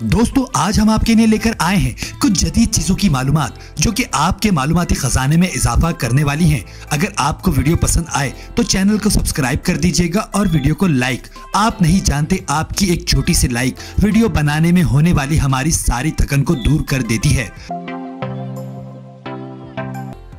दोस्तों आज हम आपके लिए लेकर आए हैं कुछ जदीद चीजों की मालूमात जो कि आपके मालूमाती खजाने में इजाफा करने वाली हैं। अगर आपको वीडियो पसंद आए तो चैनल को सब्सक्राइब कर दीजिएगा और वीडियो को लाइक। आप नहीं जानते आपकी एक छोटी सी लाइक वीडियो बनाने में होने वाली हमारी सारी थकन को दूर कर देती है।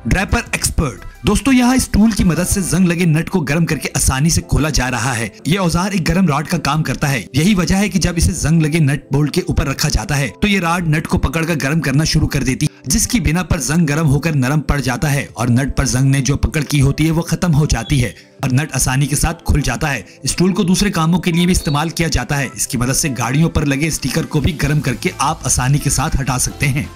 Draper expert. दोस्तों यहाँ इस टूल की मदद से जंग लगे नट को गर्म करके आसानी से खोला जा रहा है। ये औजार एक गर्म रॉड का काम करता है। यही वजह है कि जब इसे जंग लगे नट बोल्ट के ऊपर रखा जाता है तो ये रॉड नट को पकड़कर गर्म करना शुरू कर देती है, जिसकी बिना पर जंग गर्म होकर नरम पड़ जाता है और नट पर जंग ने जो पकड़ की होती है वो खत्म हो जाती है और नट आसानी के साथ खुल जाता है। इस टूल को दूसरे कामों के लिए भी इस्तेमाल किया जाता है। इसकी मदद से गाड़ियों पर लगे स्टिकर को भी गर्म करके आप आसानी के साथ हटा सकते हैं।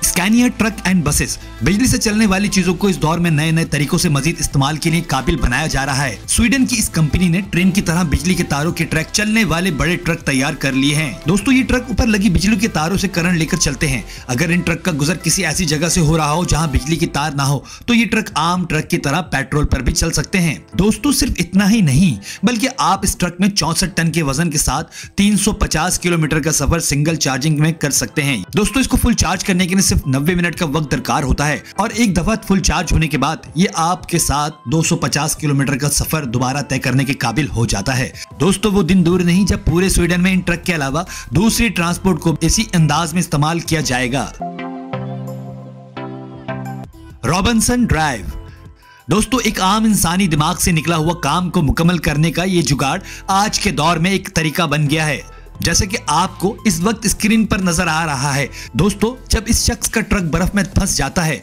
स्कैनियर ट्रक एंड बसेस। बिजली से चलने वाली चीजों को इस दौर में नए नए तरीकों से मजीद इस्तेमाल के लिए काबिल बनाया जा रहा है। स्वीडन की इस कंपनी ने ट्रेन की तरह बिजली के तारों के ट्रक चलने वाले बड़े ट्रक तैयार कर लिए हैं। दोस्तों ये ट्रक ऊपर लगी बिजली के तारों से करंट लेकर चलते हैं। अगर इन ट्रक का गुजर किसी ऐसी जगह से हो रहा हो जहां बिजली की तार ना हो तो ये ट्रक आम ट्रक की तरह पेट्रोल पर भी चल सकते हैं। दोस्तों सिर्फ इतना ही नहीं बल्कि आप इस ट्रक में 64 टन के वजन के साथ 350 किलोमीटर का सफर सिंगल चार्जिंग में कर सकते हैं। दोस्तों इसको फुल चार्ज करने के लिए सिर्फ 90 मिनट का वक्त दरकार होता है और एक दफा फुल चार्ज होने के बाद ये आपके साथ 250 किलोमीटर का सफर दोबारा तय करने के काबिल हो जाता है। दोस्तों वो दिन दूर नहीं जब पूरे स्वीडन में इन ट्रक के अलावा दूसरी ट्रांसपोर्ट को इसी अंदाज में इस्तेमाल किया जाएगा। Robinson drive. दोस्तों एक आम इंसानी दिमाग से निकला हुआ काम को मुकम्मल करने का ये जुगाड़ आज के दौर में एक तरीका बन गया है, जैसे कि आपको इस वक्त स्क्रीन पर नजर आ रहा है। दोस्तों जब इस शख्स का ट्रक बर्फ में फंस जाता है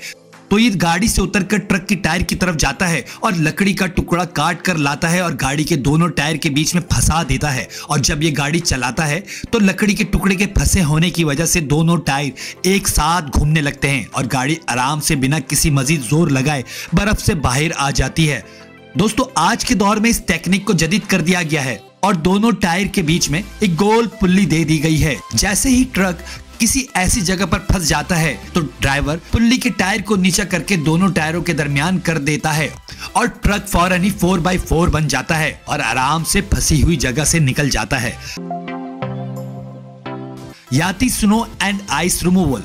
तो ये गाड़ी से उतरकर ट्रक की टायर की तरफ जाता है और लकड़ी का टुकड़ा काट कर लाता है और गाड़ी के दोनों टायर के बीच में फंसा देता है। और जब ये गाड़ी चलाता है तो लकड़ी के टुकड़े के फंसे होने की वजह से दोनों टायर एक साथ घूमने लगते हैं और गाड़ी आराम से बिना किसी मजीद जोर लगाए बर्फ से बाहर आ जाती है। दोस्तों आज के दौर में इस टेक्निक को जदीद कर दिया गया है और दोनों टायर के बीच में एक गोल पुल्ली दे दी गई है। जैसे ही ट्रक किसी ऐसी जगह पर फंस जाता है तो ड्राइवर पुल्ली के टायर को नीचा करके दोनों टायरों के दरमियान कर देता है और ट्रक फौरन ही 4x4 बन जाता है और आराम से फंसी हुई जगह से निकल जाता है। याती स्नो एंड आइस रिमूवल।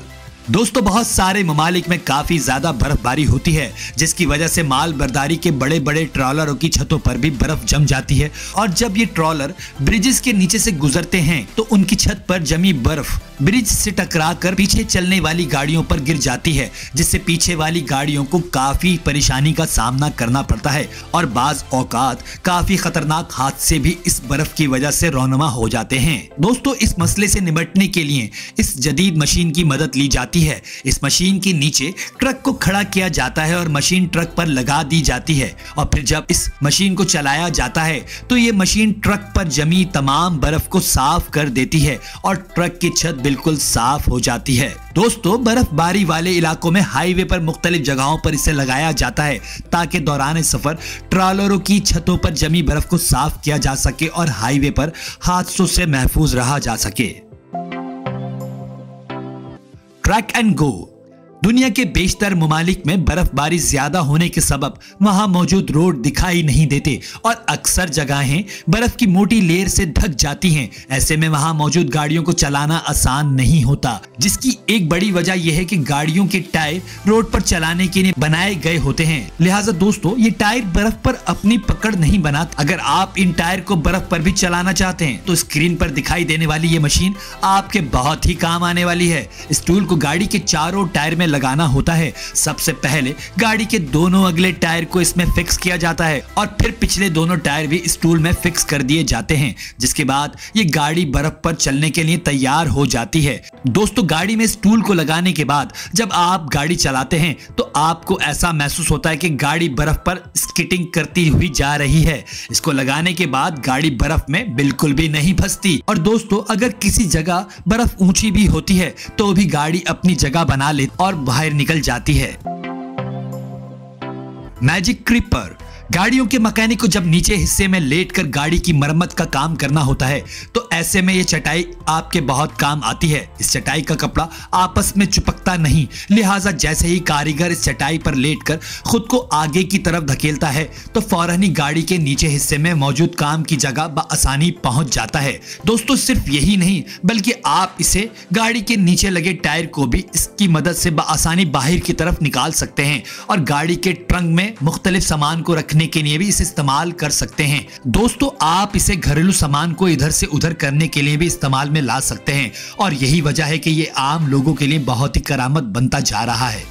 दोस्तों बहुत सारे ममालिक में काफी ज्यादा बर्फबारी होती है जिसकी वजह से माल बर्दारी के बड़े बड़े ट्रॉलरों की छतों पर भी बर्फ जम जाती है और जब ये ट्रॉलर ब्रिजेस के नीचे से गुजरते हैं तो उनकी छत पर जमी बर्फ ब्रिज से टकराकर पीछे चलने वाली गाड़ियों पर गिर जाती है, जिससे पीछे वाली गाड़ियों को काफी परेशानी का सामना करना पड़ता है और बाज औकात काफी खतरनाक हादसे भी इस बर्फ की वजह से रौनमा हो जाते हैं। दोस्तों इस मसले से निपटने के लिए इस जदीद मशीन की मदद ली जाती है। इस मशीन के नीचे ट्रक को खड़ा किया जाता है और मशीन ट्रक पर लगा दी जाती है और फिर जब इस मशीन को चलाया जाता है तो ये मशीन ट्रक पर जमी तमाम बर्फ को साफ कर देती है और ट्रक की छत बिल्कुल साफ हो जाती है। दोस्तों बर्फबारी वाले इलाकों में हाईवे पर मुख्तलिफ जगहों पर इसे लगाया जाता है ताकि दौरान सफर ट्रॉलरों की छतों पर जमी बर्फ को साफ किया जा सके और हाईवे पर हादसों से महफूज रहा जा सके। Track and go. दुनिया के बेशतर ममालिक में बर्फबारी ज्यादा होने के सबब वहां मौजूद रोड दिखाई नहीं देते और अक्सर जगहें बर्फ की मोटी लेयर से ढक जाती हैं। ऐसे में वहां मौजूद गाड़ियों को चलाना आसान नहीं होता, जिसकी एक बड़ी वजह यह है कि गाड़ियों के टायर रोड पर चलाने के लिए बनाए गए होते हैं। लिहाजा दोस्तों ये टायर बर्फ पर अपनी पकड़ नहीं बनाते। अगर आप इन टायर को बर्फ पर भी चलाना चाहते हैं तो स्क्रीन पर दिखाई देने वाली ये मशीन आपके बहुत ही काम आने वाली है। इस टूल को गाड़ी के चारों टायर में लगाना होता है। सबसे पहले गाड़ी के दोनों अगले टायर को इसमें फिक्स किया जाता है और फिर पिछले दोनों टायर भी इस टूल में फिक्स कर दिए जाते हैं, जिसके बाद ये गाड़ी बर्फ पर चलने के लिए तैयार हो जाती है। दोस्तों गाड़ी में इस टूल को लगाने के बाद जब आप गाड़ी चलाते हैं तो आपको ऐसा महसूस होता है कि गाड़ी बर्फ पर स्कीटिंग करती हुई जा रही है। इसको लगाने के बाद गाड़ी बर्फ में बिल्कुल भी नहीं फंसती और दोस्तों अगर किसी जगह बर्फ ऊंची भी होती है तो भी गाड़ी अपनी जगह बना लेती और बाहर निकल जाती है। Magic creeper. गाड़ियों के मैकेनिक को जब नीचे हिस्से में लेटकर गाड़ी की मरम्मत का काम करना होता है तो ऐसे में ये चटाई आपके बहुत काम आती है। इस चटाई का कपड़ा आपस में चिपकता नहीं, लिहाजा जैसे ही कारीगर इस चटाई पर लेटकर खुद को आगे की तरफ धकेलता है तो फौरन ही गाड़ी के नीचे हिस्से में मौजूद काम की जगह बआसानी पहुंच जाता है। दोस्तों सिर्फ यही नहीं बल्कि आप इसे गाड़ी के नीचे लगे टायर को भी इसकी मदद से बआसानी बाहर की तरफ निकाल सकते हैं और गाड़ी के ट्रंक में मुख्तलिफ सामान को रखने के लिए भी इसे इस्तेमाल कर सकते हैं। दोस्तों आप इसे घरेलू सामान को इधर से उधर करने के लिए भी इस्तेमाल में ला सकते हैं और यही वजह है कि ये आम लोगों के लिए बहुत ही करामत बनता जा रहा है।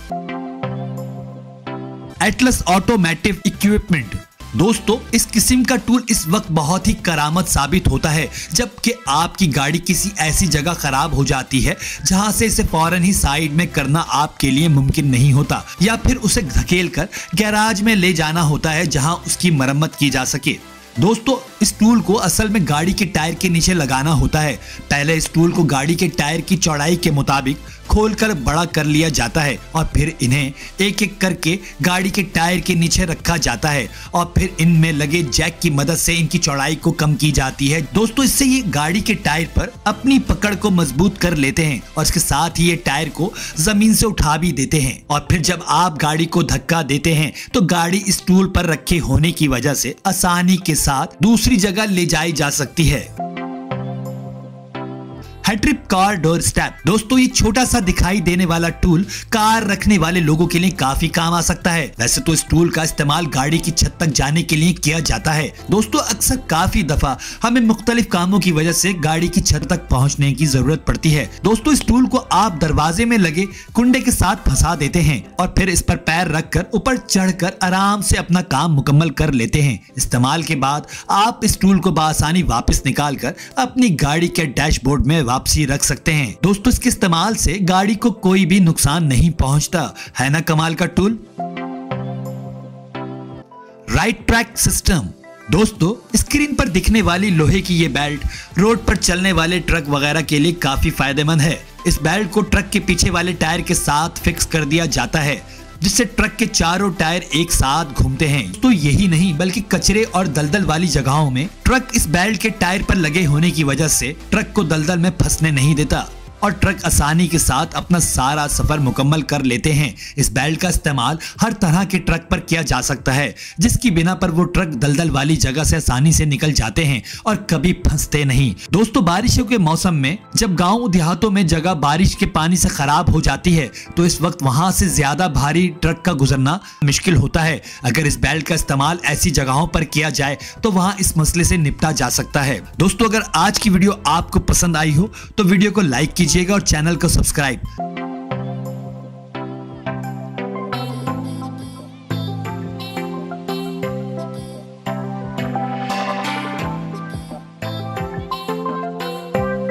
Atlas automotive equipment. दोस्तों इस किस्म का टूल इस वक्त बहुत ही करामत साबित होता है जबकि आपकी गाड़ी किसी ऐसी जगह खराब हो जाती है जहां से इसे फौरन ही साइड में करना आपके लिए मुमकिन नहीं होता या फिर उसे धकेल कर गैराज में ले जाना होता है जहां उसकी मरम्मत की जा सके। दोस्तों इस टूल को असल में गाड़ी के टायर के नीचे लगाना होता है। पहले इस टूल को गाड़ी के टायर की चौड़ाई के मुताबिक खोलकर बड़ा कर लिया जाता है और फिर इन्हें एक एक करके गाड़ी के टायर के नीचे रखा जाता है और फिर इनमें लगे जैक की मदद से इनकी चौड़ाई को कम की जाती है। दोस्तों इससे ये गाड़ी के टायर पर अपनी पकड़ को मजबूत कर लेते हैं और इसके साथ ही ये टायर को जमीन से उठा भी देते हैं और फिर जब आप गाड़ी को धक्का देते हैं तो गाड़ी इस टूल पर रखे होने की वजह से आसानी के साथ दूसरी जगह ले जाई जा सकती है। हेड्रिप कार डोर स्टेप। दोस्तों ये छोटा सा दिखाई देने वाला टूल कार रखने वाले लोगों के लिए काफी काम आ सकता है। वैसे तो इस टूल का इस्तेमाल गाड़ी की छत तक जाने के लिए किया जाता है। दोस्तों अक्सर काफी दफा हमें मुख्तलिफ कामों की वजह से गाड़ी की छत तक पहुंचने की जरूरत पड़ती है। दोस्तों इस टूल को आप दरवाजे में लगे कुंडे के साथ फंसा देते हैं और फिर इस पर पैर रखकर ऊपर चढ़कर आराम से अपना काम मुकम्मल कर लेते हैं। इस्तेमाल के बाद आप इस टूल को बआसानी वापस निकाल कर अपनी गाड़ी के डैशबोर्ड में वापसी रख सकते हैं। दोस्तों इसके इस्तेमाल से गाड़ी को कोई भी नुकसान नहीं पहुंचता, है ना कमाल का टूल। Right track system. दोस्तों स्क्रीन पर दिखने वाली लोहे की ये बेल्ट रोड पर चलने वाले ट्रक वगैरह के लिए काफी फायदेमंद है। इस बेल्ट को ट्रक के पीछे वाले टायर के साथ फिक्स कर दिया जाता है जिससे ट्रक के चारों टायर एक साथ घूमते हैं। तो यही नहीं बल्कि कचरे और दलदल वाली जगहों में ट्रक इस बेल्ट के टायर पर लगे होने की वजह से ट्रक को दलदल में फंसने नहीं देता और ट्रक आसानी के साथ अपना सारा सफर मुकम्मल कर लेते हैं। इस बेल्ट का इस्तेमाल हर तरह के ट्रक पर किया जा सकता है जिसकी बिना पर वो ट्रक दलदल वाली जगह से आसानी से निकल जाते हैं और कभी फंसते नहीं। दोस्तों बारिशों के मौसम में जब गांव देहातों में जगह बारिश के पानी से खराब हो जाती है तो इस वक्त वहां से ज्यादा भारी ट्रक का गुजरना मुश्किल होता है। अगर इस बेल्ट का इस्तेमाल ऐसी जगहों पर किया जाए तो वहां इस मसले से निपटा जा सकता है। दोस्तों अगर आज की वीडियो आपको पसंद आई हो तो वीडियो को लाइक कीजिएगा और चैनल को सब्सक्राइब